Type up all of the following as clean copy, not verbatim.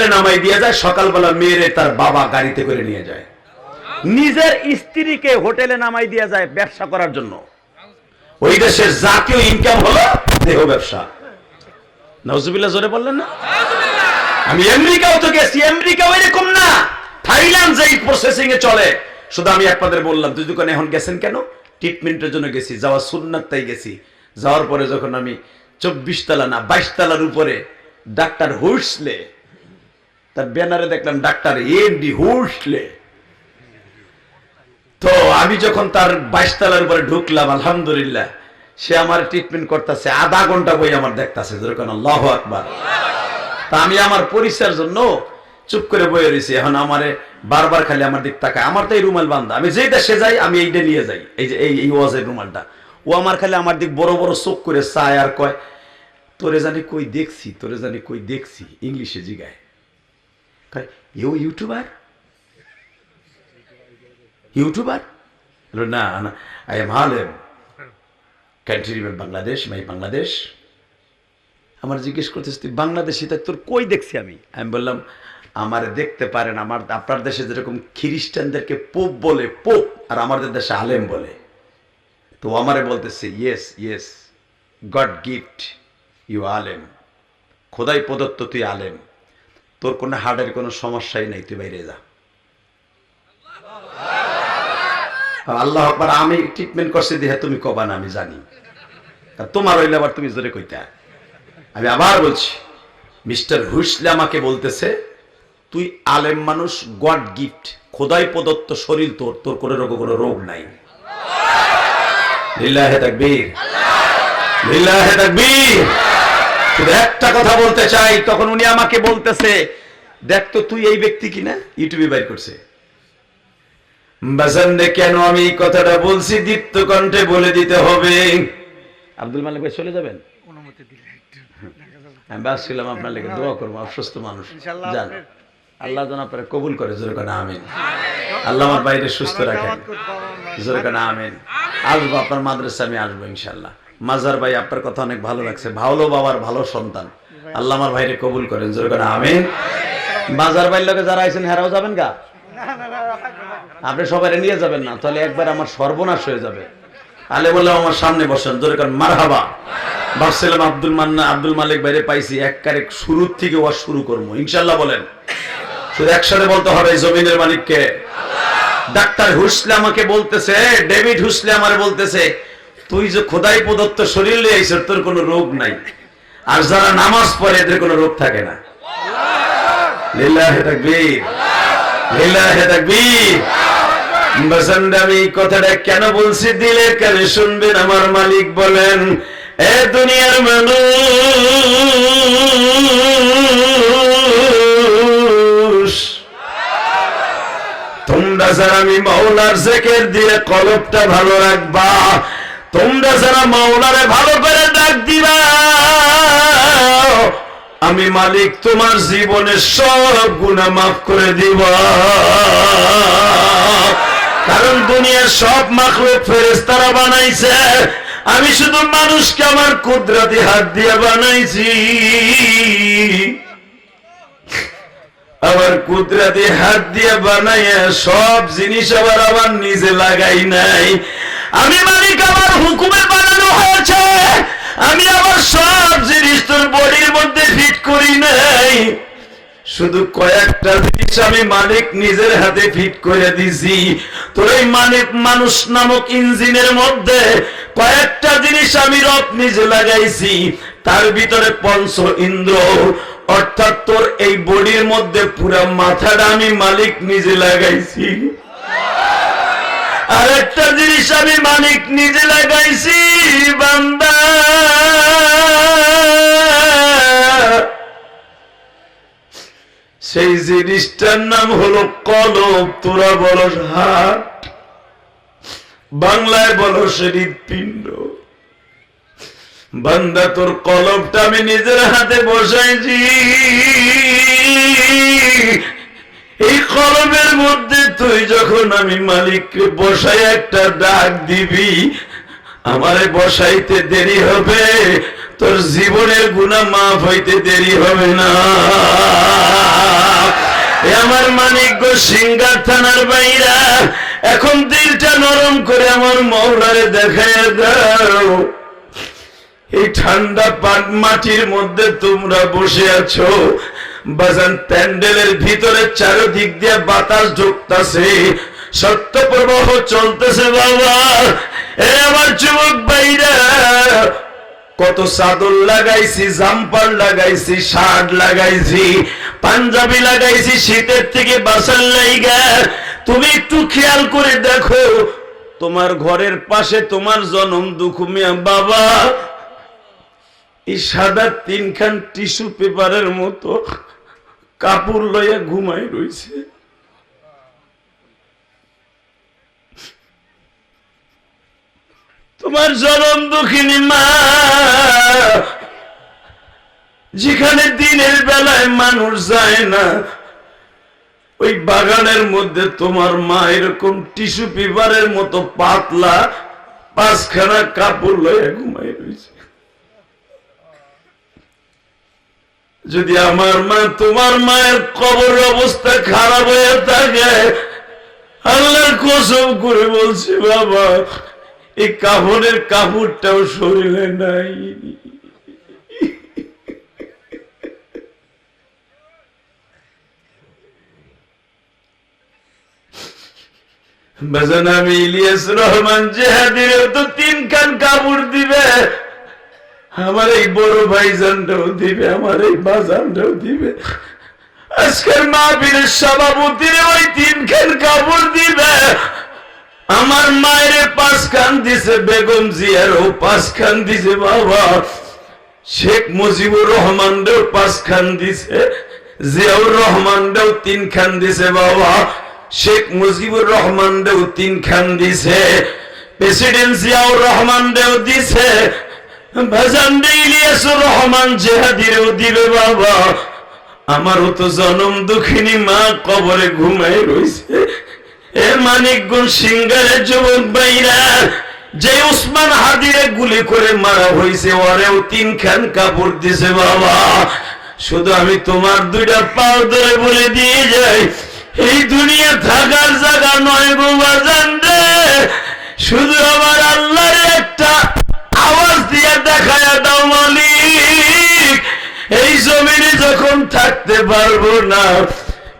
হোটেলে নামাই দিয়ে যায়, সকালবেলা মেয়েরে তার বাবা গাড়িতে করে নিয়ে যায়। নিজের স্ত্রীকে হোটেলে নামাই দিয়ে যায় ব্যবসা করার জন্য। ওই দেশের জাতীয় ইনকাম হলো দেহ ব্যবসা। নাউজুবিল্লাহ, জোরে বললেন না? আমি আমেরিকাও তো গেছি, আমেরিকাও এরকম না, থাইল্যান্ড যেই প্রসেসিং এ চলে। শুধু আমি আপনাদের বললাম, তুই দোকানে এখন গেছেন কেন? ট্রিটমেন্টের জন্য গেছি, যাওয়া সুন্নাত, তাই গেছি। যাওয়ার পরে যখন আমি 24 তলা না 22 তলার উপরে ডাক্তার হুসলে, তার ব্যানারে দেখলাম ডাক্তার এমডি হুসলে। তো আমি যখন তার 22 তলার উপরে ঢুকলাম, আলহামদুলিল্লাহ, সে আমার ট্রিটমেন্ট করতেছে, আধা ঘন্টা বই আমার দেখতেছে, যেরকম আল্লাহু আকবার। তা আমি আমার পরিচয়ের জন্য চুপ করে বয়ে রয়েছি। এখন আমারে বারবার খালি আমার দিক তাকায়। আমার তো এই রুমাল বান্ধা, আমি যেই দেশে যাই আমি এইটা নিয়ে যাই, এই যে এই ওয়াজের রুমালটা। ও আমার খালি আমার দিক বড় বড় চোখ করে চায় আর কয়, তোরে জানি কই দেখছি, তোরে জানি কই দেখছি। ইংলিশে জিগায়, কয় ইউ ইউটিউবার, ইউটিউবার? না না, I am Halem, country Bangladesh, মাই বাংলাদেশ। আমার জিজ্ঞেস করতেছি, তুই বাংলাদেশি, তাই তোর কই দেখছি আমি? আমি বললাম, আমার দেখতে পারেন, আমার আপনার দেশে যেরকম খ্রিস্টানদেরকে পোপ বলে, পোপ, আর আমাদের দেশে আলেম বলে। তো আমারে বলতেছে, yes yes, god gift, you আলেম, খোদাই প্রদত্ত, তুই আলেম, তোর কোনো হার্টের কোনো সমস্যাই নাই, তুই বাইরে যা। আল্লাহ আকবার। আমি ট্রিটমেন্ট করছি দেখে তুমি কবা না, আমি জানি, তোমার হইলে আবার তুমি জোরে কইতে। আমি আবার বলছি, মিস্টার হুসলে আমাকে বলতেছে, তুই আলেম মানুষ, গড গিফট, খোদাই প্রদত্ত শরীর, তোর তোর কোনো রোগ নাই। লিল্লাহে তাকবীর, লিল্লাহে তাকবীর। শুধু একটা কথা বলতে চাই, তখন উনি আমাকে বলতেছে, দেখ তো তুই এই ব্যক্তি কিনা, ইউটিউবে বাইর করছে। বাজানরে কেন আমি এই কথাটা বলছি দীপ্ত কণ্ঠে বলে দিতে হবে। আব্দুল মালিক ভাই চলে যাবেন? আমি বাসছিলাম আপনার লেগে দোয়া করবো, অসুস্থ মানুষ, জান আল্লাহ যেন আপনারা কবুল করে, জোরে কেন আমিন। আল্লাহ আমার বাইরে সুস্থ রাখেন, জোরে কেন আমিন। আসবো আপনার মাদ্রাসা, আমি আসবো ইনশাল্লাহ। মাজার ভাই, আপনার কথা অনেক ভালো লাগছে, ভালো বাবার ভালো সন্তান, আল্লাহ আমার ভাইরে কবুল করেন, জোরে কেন আমিন। মাজার ভাইয়ের লোকে যারা আইছেন হেরাও যাবেন গা? আপনি সবাই নিয়ে যাবেন না, তাহলে একবার আমার সর্বনাশ হয়ে যাবে। আলে বললাম আমার সামনে বসেন, জোরে কারণ মারহাবা। ভাবছিলাম আব্দুল মালিক বাইরে পাইছি, একবারে শুরুর থেকে ওয়াজ শুরু করবো ইনশাল্লাহ। বলেন, শুধু একসাথে বলতে হবে, জমিনের মালিককে। ডাক্তার হুসলে আমাকে বলতেছে, ডেভিড হুসলে আমার বলতেছে, তুই যে খোদাই প্রদত্ত শরীর নিয়ে আইছিস, তোর কোনো রোগ নাই, আর যারা নামাজ পড়ে এদের কোনো রোগ থাকে না। লিল্লাহে তাকবীর, লিল্লাহে তাকবীর। বাসানদা, আমি এই কথাটা কেন বলছি দিলে কানে শুনবেন। আমার মালিক বলেন, এ দুনিয়ার মানুষ, তোমরা যারা আমি মাওলার জিকির দিয়ে কলবটা ভালো রাখবা, তোমরা যারা মাওলারে ভালো করে ডাক দিবা, আমি মালিক তোমার জীবনের সব গুনাহ মাফ করে দিব। কারণ দুনিয়ার সব মাখলুক ফেরেশতারা বানাইছে, আমি শুধু মানুষকে আমার কুদরতি হাত দিয়ে বানাইছি। আমার কুদরতি হাত দিয়ে বানাইয়া সব জিনিস আবার নিজে লাগাই নাই। আমি মালিক আমার হুকুমে বানানো হয়েছে, আমি আবার সব জিনিস তোর বডির মধ্যে ফিট করি নাই। শুধু কয়েকটা জিনিস আমি মালিক নিজের হাতে ফিট করে দিছি। তোর এই মালিক মানুষ নামক ইঞ্জিনের মধ্যে কয়েকটা জিনিস আমি রব নিজে লাগাইছি। তার ভিতরে পঞ্চ ইন্দ্র, অর্থাৎ তোর এই বডির মধ্যে পুরো মাথাটা আমি মালিক নিজে লাগাইছি। আর একটা জিনিস আমি মালিক নিজে লাগাইছি, বান্দা, সেই জিনিসটার নাম হলো কলব। তোরা বলো হাত, বাংলায় বলো হৃৎপিণ্ড। বান্দা, তোর কলবটা আমি নিজের হাতে বসাইছি। এই কলবের মধ্যে তুই যখন আমি মালিককে বসাই একটা ডাক দিবি, আমারে বসাইতে দেরি হবে, তোর জীবনের গুনাহ মাফ হইতে দেরি হবে না। আমার মানিকগঞ্জ সিঙ্গার থানার বাইরা, এখন দিলটা নরম করে আমার মওলারে দেখায় দাও। এই ঠান্ডা মাটির মধ্যে তোমরা বসে আছো বাজান, প্যান্ডেলের ভিতরে চারিদিক দিয়ে বাতাস ঢুকতেছে, সত্য প্রবাহ চলতেছে বাবা। এ আমার যুবক ভাইরা, কত চাদর লাগাইছি, জাম্পার লাগাইছি, শার্ট লাগাইছি, পাঞ্জাবি লাগাইছি শীতের থেকে বাঁচার লাইগা। তুমি একটু খেয়াল করে দেখো, তোমার ঘরের পাশে তোমার জনম দুঃখ মিয়া বাবা এই সাদা 3খান টিস্যু পেপারের মতো কাপড় লইয়া ঘুমাই রইছে। তোমার জনম দুঃখিনী মা, যেখানে দিনের বেলায় মানুষ যায় না, ওই বাগানের মধ্যে তোমার মা এরকম টিস্যু পেপারের মতো পাতলা 5খানা কাপড় লইয়া ঘুমাই রয়েছে। যদি আমার মা, তোমার মায়ের কবর অবস্থা খারাপ হয়ে থাকে, আল্লাহর কসম করে বলছি বাবা, এই কাপড়ের কাপড়টাও শরীরে নাই। বাজান, আমি ইলিয়াস রহমান জেহাদিরেও তো 3খান কাপড় দিবে, আমার এই বড় ভাইজানটাও দিবে, আমার এই বাজানটাও দিবে, আজকের মাহফিলের সভাপতির ওই 3খান কাপড় দিবে। আমার মায়ের 5খান দিছে, বেগম জিয়ারও 5খান দিছে বাবা, শেখ মুজিবুর রহমানও 5খান দিছে, জিয়াউর রহমানও 3খান দিছে বাবা, শেখ মুজিবুর রহমানও 3খান দিছে, প্রেসিডেন্ট জিয়াউর রহমানও দিছে, ভাজান ইলিয়াসুর রহমান জেহাদিরও দিবে বাবা। আমারও তো জনম দুঃখিনী মা কবরে ঘুমাই রইছে। এ মানিকগঞ্জ সিঙ্গারের যুবক ভাইরা, যে উসমান হাদিরে গুলি করে মারা হয়েছে, ওরেও 3খান কাপড় দিছে বাবা। শুধু আমি তোমার 2টা পাও ধরে বলে দিয়ে যাই, এই দুনিয়া থাকার জায়গা নয় গো বাজান রে, শুধু আমার আল্লাহর একটা আওয়াজ দিয়ে দেখায়া দাও মালিক, এই জমিনে যখন থাকতে পারবো না,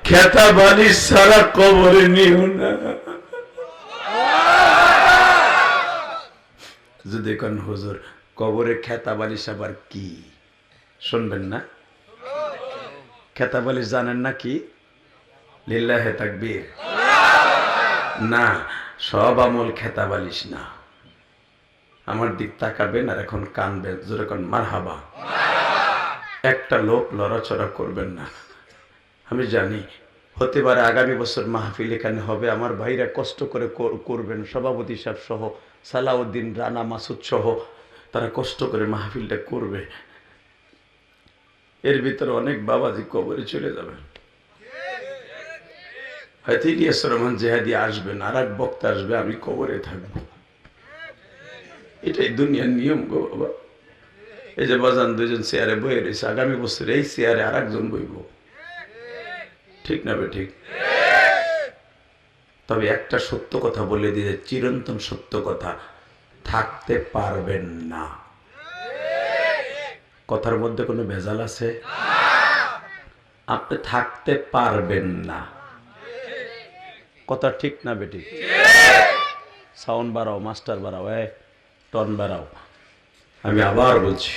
খেতা বালিশ ছাড়া কবরে নিও না। যদি কোন হুজুর কবরে খেতা বালিশ আবার কি শুনবেন না? খেতা বালিশ জানেন না কি? লিল্লাহে তাকবীর। না, সব আমল খেতা বালিশ না। আমার দিক তাকাবেন আর এখন কানবেন, জোরে কোন মারহাবা। একটা লোক লড়াচড়া করবেন না। আমি জানি হতে পারে আগামী বছর মাহফিল এখানে হবে, আমার ভাইরা কষ্ট করে করবেন, সভাপতি সাহেব সহ, সালাউদ্দিন, রানা, মাসুদ সহ তারা কষ্ট করে মাহফিলটা করবে। এর ভিতরে অনেক বাবাজি কবরে চলে যাবে, হয়তো ইলিয়াস রহমান জেহাদি আসবেন, আর এক বক্তা আসবে, আমি কবরে থাকবো। এটাই দুনিয়ার নিয়ম গো বাবা। এই যে বাজান 2জন চেয়ারে বয়ে রয়েছে, আগামী বছর এই চেয়ারে আর একজন বইব, ঠিক না বে ঠিক? তবে একটা সত্য কথা বলে দিয়ে, চিরন্তন সত্য কথা, থাকতে পারবেন না। কথার মধ্যে কোনো ভেজাল আছে? আপনি থাকতে পারবেন না, কথা ঠিক না বেটি? সাউন্ড বাড়াও, মাস্টার বাড়াও, টন বাড়াও। আমি আবার বলছি,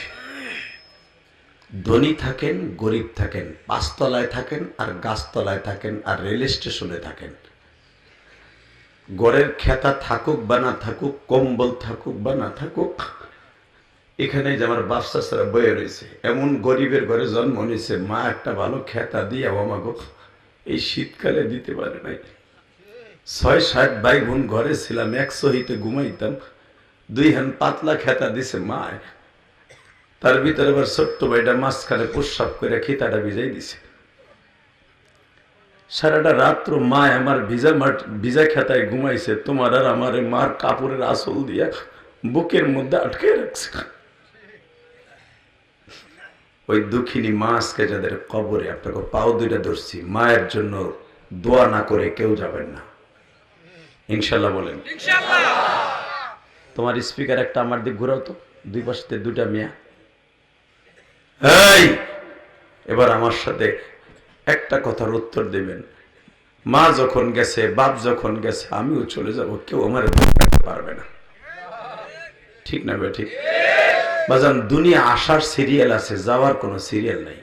ধনী থাকেন, গরিব থাকেন, 5 তলায় থাকেন আর গাছতলায় থাকেন আর রেল স্টেশনে থাকেন, গড়ের খেতা থাকুক বা না থাকুক, কম্বল থাকুক বা না থাকুক, এখানে যে আমার বাচ্চারা বয়ে রয়েছে, এমন গরিবের ঘরে জন্ম নিয়েছে, মা একটা ভালো খেতা দিয়ে আমাকে এই শীতকালে দিতে পারে নাই। 6-7 ভাই বোন ঘরে ছিলাম, 100 হিতে ঘুমাইতাম, 2 হান পাতলা খেতা দিছে মা, তার ভিতরে আবার ছোট্ট ভাইটা মাঝখানে প্রস্রাব করে খিতাটা ভিজাই দিছে। সারাটা রাত্র মা আমার ভিজা খেতায় ঘুমাইছে, তোমার আর আমার মার কাপড়ের আঁচল দিয়া বুকের মধ্যে আটকে রাখছে। ওই দুঃখিনী মা আজকে যাদের কবরে, আপনাকে পাও 2টা ধরছি, মায়ের জন্য দোয়া না করে কেউ যাবেন না, ইনশাল্লাহ বলেন। তোমার স্পিকার একটা আমার দিক ঘুরাও তো, দুই পাশে দুটা মিয়া। এই এবার আমার সাথে একটা কথার উত্তর দেবেন। মা যখন গেছে, বাপ যখন গেছে, আমিও চলে যাব, কেউ আমার ধরতে পারবে না, ঠিক না বে ঠিক? বাজান, দুনিয়া আসার সিরিয়াল আছে, যাওয়ার কোনো সিরিয়াল নাই।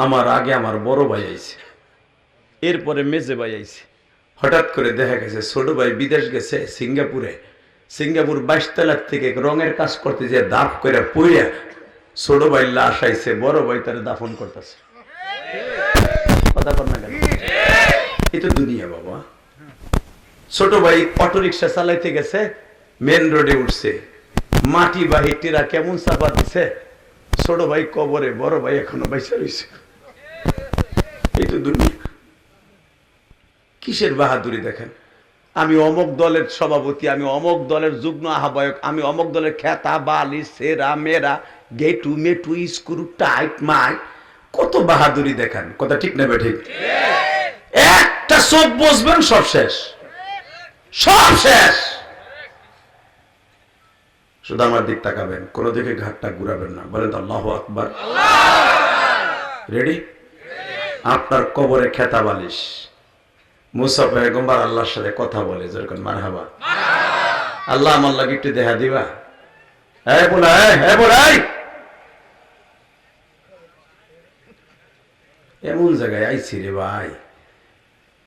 আমার আগে আমার বড় ভাই আইছে, এরপরে মেজে ভাই আইছে। হঠাৎ করে দেখা গেছে ছোট ভাই বিদেশ গেছে সিঙ্গাপুরে, সিঙ্গাপুর 22 তলা থেকে রঙের কাজ করতে যে দাপ করে পড়িয়া ছোট ভাই লাশ আইছে, বড় ভাই তারে দাফন করতেছে। কথা কর না কেন? এই তো দুনিয়া বাবা। ছোট ভাই অটো রিক্সা চালাইতে গেছে, মেন রোডে উঠছে, মাটি বা হিটিরা কেমন চাপা দিছে, ছোট ভাই কবরে, বড় ভাই এখনো বাইসা রয়েছে। এই তো দুনিয়া। কিসের বাহাদুরি দেখেন? আমি অমক দলের সভাপতি, আমি অমক দলের যুগ্ম আহ্বায়ক, আমি অমক দলের খেতা বালি সেরা মেরা গেটু মেটু স্ক্রু টাইট মাই, কত বাহাদুরি দেখান। কথা ঠিক নেবে ঠিক? একটা চোখ বসবেন, সব শেষ, সব শেষ। শুধু আমার দিক তাকাবেন, কোন দিকে ঘাটটা ঘুরাবেন না। বলেন তো আল্লাহু আকবার। রেডি? আপনার কবরে খেতা বালিশ, মুসা পয়গম্বর আল্লাহর সাথে কথা বলে, যেরকম মারহাবা, আল্লাহ আমার লাগে একটু দেখা দিবা। এই বলা, এই বলা, এমন জায়গায় আইছি রে ভাই,